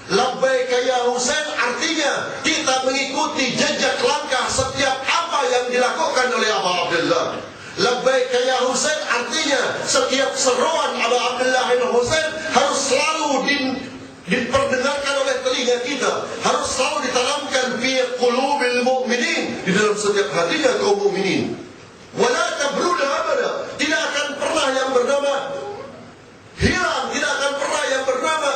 Labbaika ya Husain artinya kita mengikuti jejak langkah setiap apa yang dilakukan oleh Abu Abdullah. Labbaika ya Husain artinya setiap seruan Abu Abdullah bin Husain harus selalu diperdengarkan oleh telinga kita, harus selalu ditanamkan fi qulubil mu'minin, di dalam setiap hatinya kaum mukminin. Wala tabruda abada, tidak akan pernah yang bernama hilang, tidak akan pernah yang bernama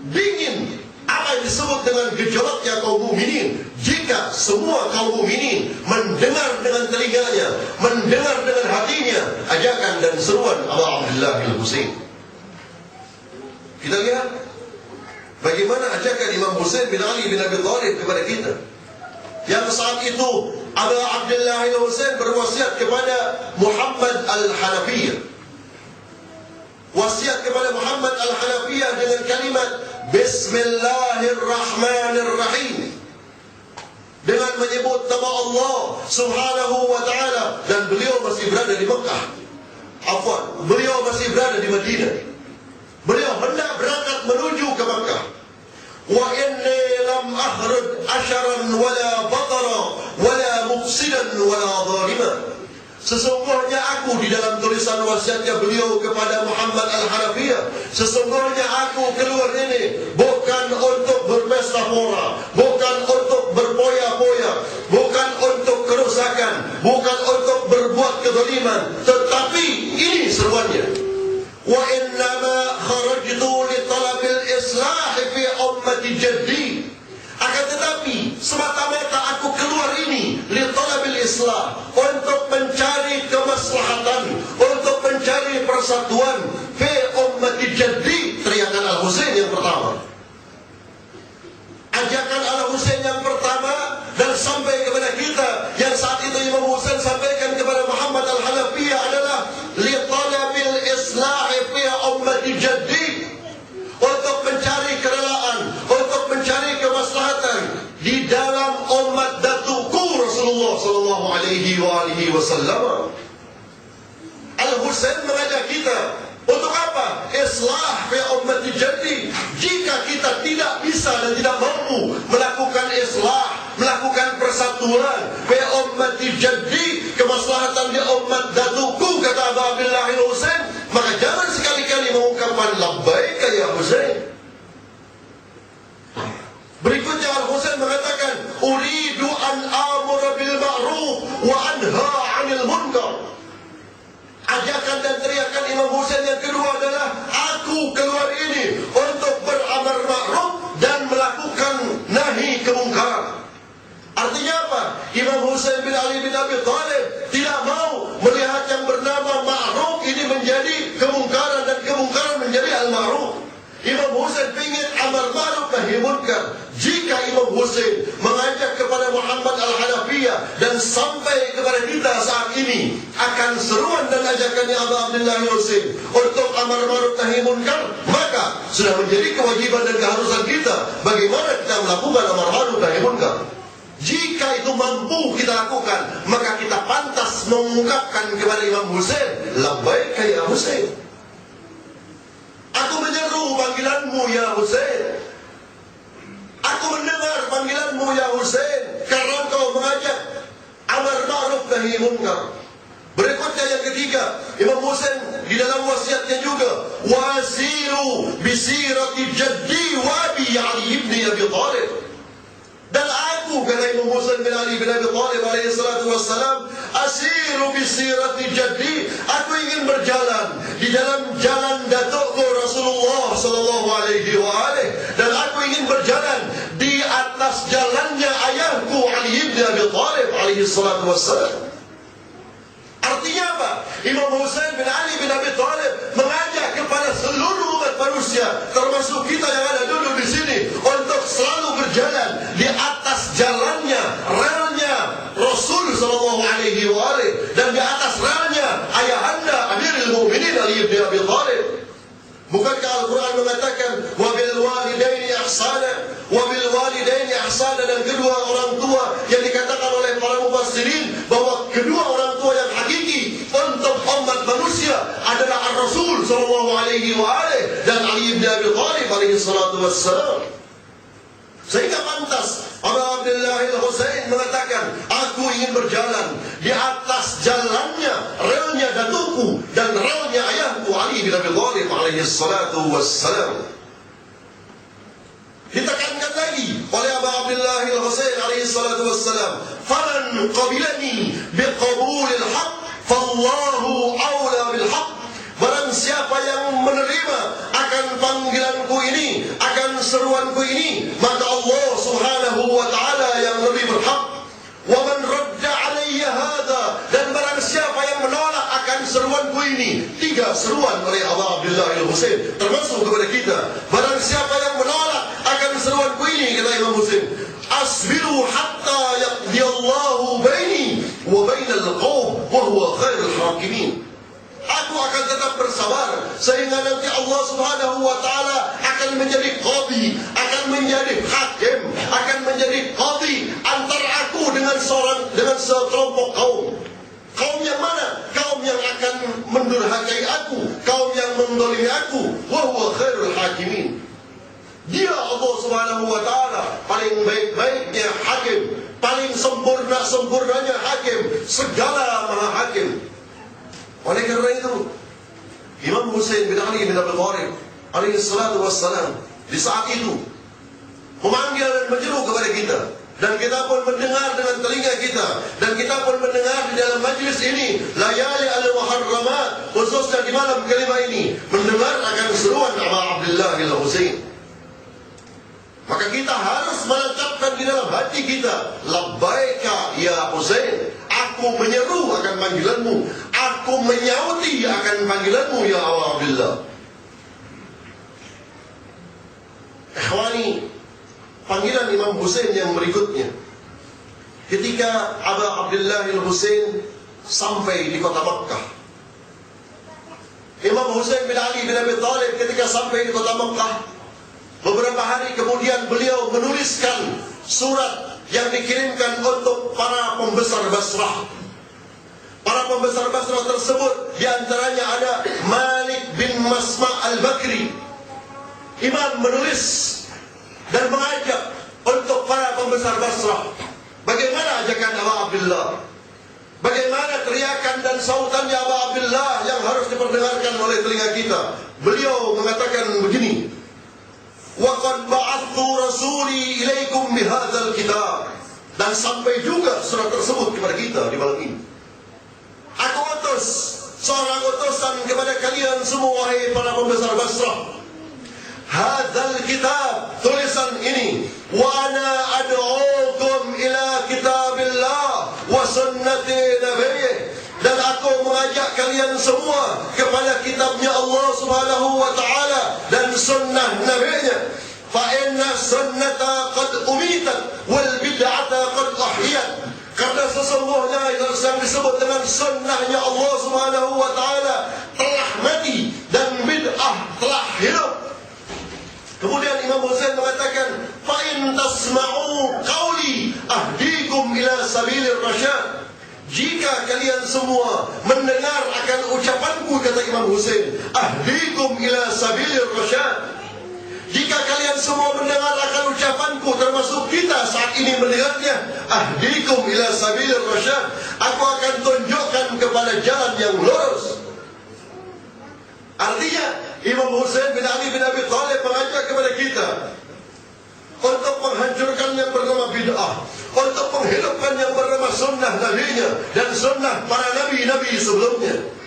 dingin apa yang disebut dengan gejolaknya kaum mukminin jika semua kaum mukminin mendengar dengan telinganya, mendengar dengan hatinya ajakan dan seruan Abu Abdullah bin Husain. Kita lihat bagaimana ajakan Imam Husain bin Ali bin Abi Thalib kepada kita, yang saat itu Abu Abdullah bin Husain berwasiat kepada Muhammad al-Hanafiyah, wasiat kepada Muhammad al-Hanafiyah dengan kalimat Bismillahirrahmanirrahim, dengan menyebut nama Allah Subhanahu wa ta'ala, dan beliau masih berada di Mekah. Afwan, beliau masih berada di Madinah. Beliau hendak berangkat menuju ke Mekah. Wa inni lam ahrud asharan wala batara wala mufsidan wala zalima. Sesungguhnya aku, di dalam tulisan wasiatnya beliau kepada Muhammad al-Hanafiyah, sesungguhnya aku keluar ini bukan untuk berpesta pora, bukan untuk berpoya-poya, bukan untuk kerusakan, bukan untuk berbuat kezaliman, tetapi ini seruannya. Wa innama kharajtu li talabil islah fi ummati jaddi. Akan tetapi semata-mata aku keluar ini li talabil islah, untuk mencari kemaslahatan, untuk mencari persatuan fi ummati jaddi. Teriakan Al-Husain yang pertama, ajakan Al-Husain yang pertama, dan sampai kepada kita yang saat itu Imam Husain sampaikan kepada Muhammad al-Hanafiyah adalah li talabil islah fi ummati jaddi, untuk mencari kerelaan, untuk mencari kemaslahatan di dalam umat datuku Rasulullah sallallahu alaihi wasallam. Al-Husain mengajak kita untuk apa? Islah fi ummati jaddi. Jika kita tidak bisa dan tidak mampu melakukan islah, melakukan persatuan fi ummati jaddi, kemaslahatan di umat datuku, kata Abu Abdullah bin Husain, maka jangan sekali-kali mengungkapkan labbaika ya Husain. Berikutnya Al-Husain mengatakan, uridu an amura bil ma'ruf wa anha 'anil munkar. Ajakan dan teriakan Imam Husain yang kedua adalah, aku keluar ini untuk beramar ma'ruf dan melakukan nahi kemungkaran. Artinya apa? Imam Husain bin Ali bin Abi Thalib tidak mau melihat yang bernama ma'ruf ini menjadi kemungkaran dan kemungkaran menjadi al-ma'ruf. Imam Husain ingin amar ma'ruf nahi munkar. Jika Imam Husain mengajak kepada Muhammad al-Hanafiyah dan sampai kepada kita saat ini akan seruan dan ajakannya Abu Abdullah bin Husain untuk amar ma'ruf nahi munkar, maka sudah menjadi kewajiban dan keharusan kita bagaimana kita melakukan amar ma'ruf nahi munkar. Jika itu mampu kita lakukan, maka kita pantas mengungkapkan kepada Imam Husain, labbaika ya Husain. Aku menyeru panggilanmu ya Husain. Aku mendengar panggilanmu ya Husain, karena engkau mengajak amar ma'ruf nahi munkar. Berikutnya yang ketiga, Imam Husain di dalam wasiatnya juga, wasiru bisirati jaddi wa bi Ali ibn Abi Thalib. Dan aku, kata Imam Husain bin Ali bin Abi Thalib alaihi salatu wassalam, asiru bisirati jaddi, aku ingin berjalan di dalam jalan datukku Rasulullah sallallahu alaihi wa alihi, dan aku ingin berjalan di atas jalannya ayahku Ali bin Abi Thalib alaihi salatu wassalam. Artinya apa? Imam Husain bin Ali bin Abi Thalib mengajak kepada seluruh umat manusia, termasuk kita yang ada duduk di sini, untuk selalu berjalan di atas jalannya, relnya Rasul sallallahu alaihi wa alihi, dan di atas relnya ayahanda Amirul Mukminin Ali bin Abi Thalib. Bukankah Al-Quran mengatakan wabil walidaini ihsana, wabil walidaini ihsana, dan kedua orang tua yang dikatakan oleh para mufassirin bahwa kedua orang tua yang hakiki untuk umat manusia adalah Ar-Rasul sallallahu alaihi wa alihi dan Ali bin Abi Thalib alaihi salatu wassalam. Sehingga pantas Abu Abdullah al-Husain mengatakan, aku ingin berjalan di atas jalannya, relnya datukku dan relnya ayahku Ali bin Abi Thalib alaihi salatu wassalam. Ditekankan lagi oleh Abu Abdullah al-Husain alaihi salatu wassalam, faman qabilani biqabulil haqq fallahu awla bil haqq. Barang siapa yang menerima akan panggilanku ini, akan seruanku ini, maka Allah subhanahu wa ta'ala yang lebih berhak. Wa man radda alayya hadha, dan barang siapa yang menolak akan seruanku ini. 3 seruan oleh Abu Abdullah al-Husain termasuk kepada kita. Barang siapa yang menolak akan seruanku ini, kata Imam Muslim, asbiru hatta yaqdiyallahu baini wa bainal qawm wa huwa khairul hakimin. Aku akan tetap bersabar sehingga nanti Allah subhanahu wa ta'ala akan menjadi qadhi, akan menjadi hakim, akan menjadi qadhi antara aku dengan sekelompok kaum. Kaum yang mana? Kaum yang akan mendurhakai aku, kaum yang mendolimi aku. Wa huwa khairul hakimin. Dia Allah subhanahu wa ta'ala paling baik-baiknya hakim, paling sempurnanya hakim, segala maha hakim. Oleh kerana itu, Imam Husain bin Ali bin Abi Thalib alaihi salatu wassalam di saat itu memanggil dan menyeru kepada kita, dan kita pun mendengar dengan telinga kita, dan kita pun mendengar di dalam majlis ini layali al-muharramat, khususnya di malam kelima ini, mendengar akan seruan Abu Abdullah al-Husain. Maka kita harus meletakkan di dalam hati kita, labbaika ya Husain, aku menyeru akan panggilanmu, aku menyauti akan panggilanmu ya Abu Abdullah. Ikhwani, panggilan Imam Husain yang berikutnya, ketika Abu Abdullah al-Husain sampai di kota Makkah. Imam Husain bin Ali bin Abi Thalib ketika sampai di kota Makkah, beberapa hari kemudian beliau menuliskan surat yang dikirimkan untuk para pembesar Basrah. Para pembesar Basrah tersebut diantaranya ada Malik bin Masma' al-Bakri. Imam menulis dan mengajak untuk para pembesar Basrah. Bagaimana ajakan Abu Abdullah? Bagaimana teriakan dan sautannya Abu Abdullah yang harus diperdengarkan oleh telinga kita? Beliau mengatakan begini, وَقَدْ بَعَثْتُ رَسُولِي إِلَيْكُمْ بِهَذَا الْكِتَابِ. Dan sampai juga surat tersebut kepada kita di malam ini. Aku utus seorang utusan kepada kalian semua, wahai para pembesar Basrah. Hadzal kitab, tulisan ini, wa ana ad'ukum ila kitabillah wa sunnati nabiyyi, dan aku mengajak kalian semua kepada kitabnya Allah subhanahu wa ta'ala dan sunnah nabinya. Fa inna sunnata qad umitat wal bid'ata qad ahyat. Karena sesungguhnya yang disebut dengan sunnahnya Allah subhanahu wa ta'ala telah mati dan bid'ah telah hidup. Kemudian Imam Husain mengatakan, fa in tasma'u qawli ahdikum ila sabilir rasyad. Jika kalian semua mendengar akan ucapanku, kata Imam Husain, ahdikum ila sabilir rasyad. Jika kalian semua mendengar akan ucapanku, termasuk kita saat ini mendengarnya, ahdikum ila sabilir rasyad, aku akan tunjukkan kepada jalan yang lurus. Artinya Imam Husain bin Ali bin Abi Thalib mengajak kepada kita untuk menghancurkan yang bernama bid'ah, untuk menghidupkan yang bernama sunnah nabinya dan sunnah para nabi-nabi sebelumnya.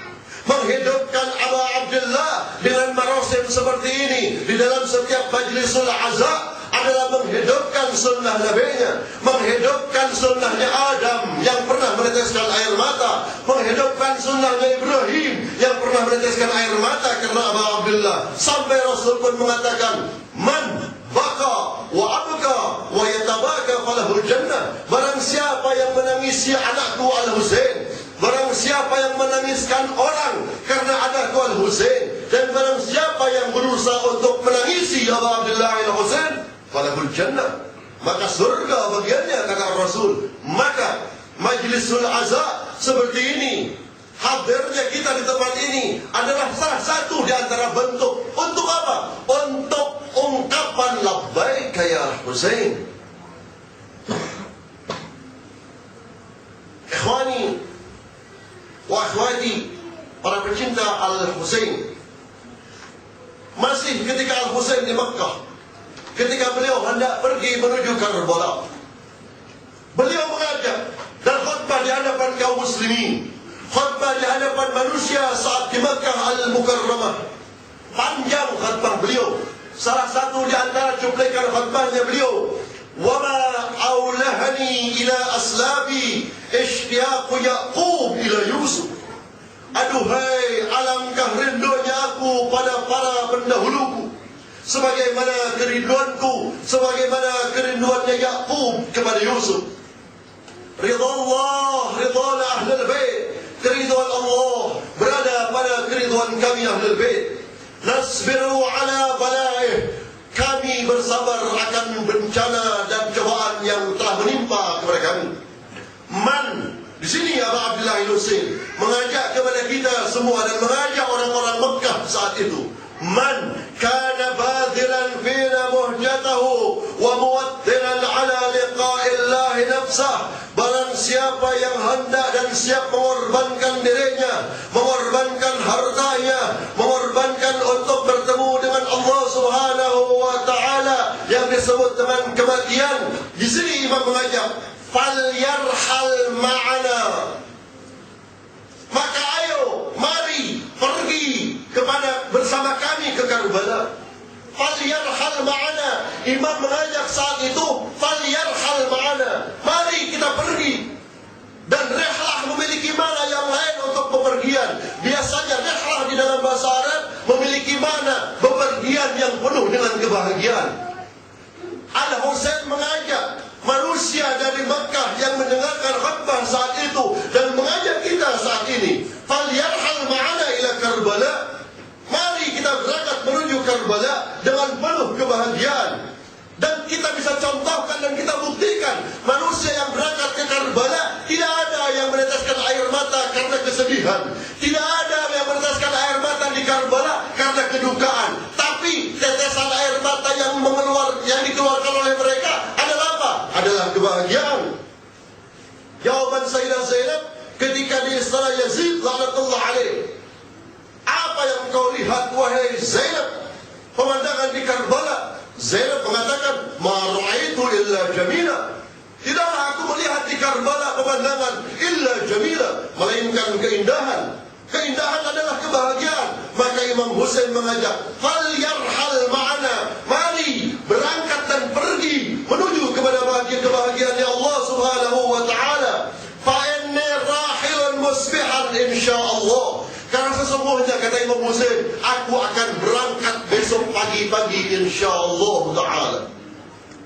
Menghidupkan Abu Abdullah dengan marasim seperti ini di dalam setiap majlisul azab adalah menghidupkan sunnah nabinya, menghidupkan sunnahnya Adam yang pernah meneteskan air mata, menghidupkan sunnahnya Ibrahim yang pernah meneteskan air mata karena Abu Abdullah. Sampai Rasul pun mengatakan, man baka wa abka wa yatabaka falahul jannah. Barang siapa yang menangisi anakku Al-Husain, barang siapa yang menangiskan orang karena anakku Al-Husain, dan barang siapa yang berusaha untuk menangisi Abu Abdullah Al-Husain, falahul jannah, maka surga bagiannya, kata Rasul. Maka majlisul azab seperti ini, hadirnya kita di tempat ini adalah salah satu di antara bentuk. Untuk apa? Untuk ungkapan labbaik ya Husain. Ikhwani wa akhwati, para pecinta Al-Husain, masih ketika Al-Husain di Makkah, ketika beliau hendak pergi menuju Karbala, beliau mengajak dan khutbah di hadapan kaum muslimin, khutbah di hadapan manusia saat di Makkah Al-Mukarramah. Panjang khutbah beliau. Salah satu di antara cuplikan khutbahnya beliau, "Wama aulahani ila aslabi ishtiyaqu Yaqub ila Yusuf." Aduhai, alangkah rindunya aku pada para pendahuluku, sebagaimana kerinduanku, sebagaimana kerinduannya Yaqub kepada Yusuf. Ridha Allah, ridha ahlul bait, keriduan Allah berada pada keriduan kami ahlul bait. Nasbiru ala balaih, kami bersabar akan bencana dan cobaan yang telah menimpa kepada kami. Man, di sini Aba Abdullah Al-Husain mengajak kepada kita semua dan mengajak orang-orang Mekah saat itu. Man kana badhiran fina muhjatahu wa muwaddiran ala liqa'illah nafsah. Barang siapa yang hendak dan siap mengorbankan dirinya, mengorbankan hartanya, mengorbankan untuk bertemu dengan Allah Subhanahu wa taala yang disebut dengan kematian. Di sini Imam mengajak, falyarhal ma'ana. Maka ayo, mari pergi kepada bersama kami ke Karbala. Falyarhal ma'ana. Imam mengajak saat itu, falyarhal ma'ana. Mari kita pergi. Dan rihlah memiliki mana yang lain untuk bepergian. Biasanya rihlah di dalam bahasa Arab memiliki mana bepergian yang penuh dengan kebahagiaan. Al-Husain mengajak manusia dari Makkah yang mendengarkan khutbah saat itu dan mengajak kita saat ini, falyarhal ma'ana ila Karbala. Mari kita berangkat menuju Karbala dengan penuh kebahagiaan. Dan kita bisa contohkan dan kita buktikan, manusia yang berangkat ke Karbala tidak ada yang meneteskan air mata karena kesedihan, tidak ada yang meneteskan air mata di Karbala karena kedukaan. Tapi tetesan air mata yang dikeluarkan oleh mereka adalah apa? Adalah kebahagiaan. Jawaban Sayyidah Zainab ketika di istana Yazid laknatullah alaih, apa yang kau lihat wahai Zainab pemandangan di Karbala? Zainab mengatakan, ma ra'aitu illa jamila. Tidaklah aku melihat di Karbala pemandangan illa jamila, melainkan keindahan. Keindahan adalah kebahagiaan. Maka Imam Husain mengajak, fal yarhal ma'ana. Mari berangkat dan pergi menuju kepada kebahagiaan Allah Subhanahu wa taala. Fa inni rahilun musbihan insyaallah. Karena sesungguhnya kata Imam Husain, aku akan berangkat besok pagi-pagi insyaallah ta'ala.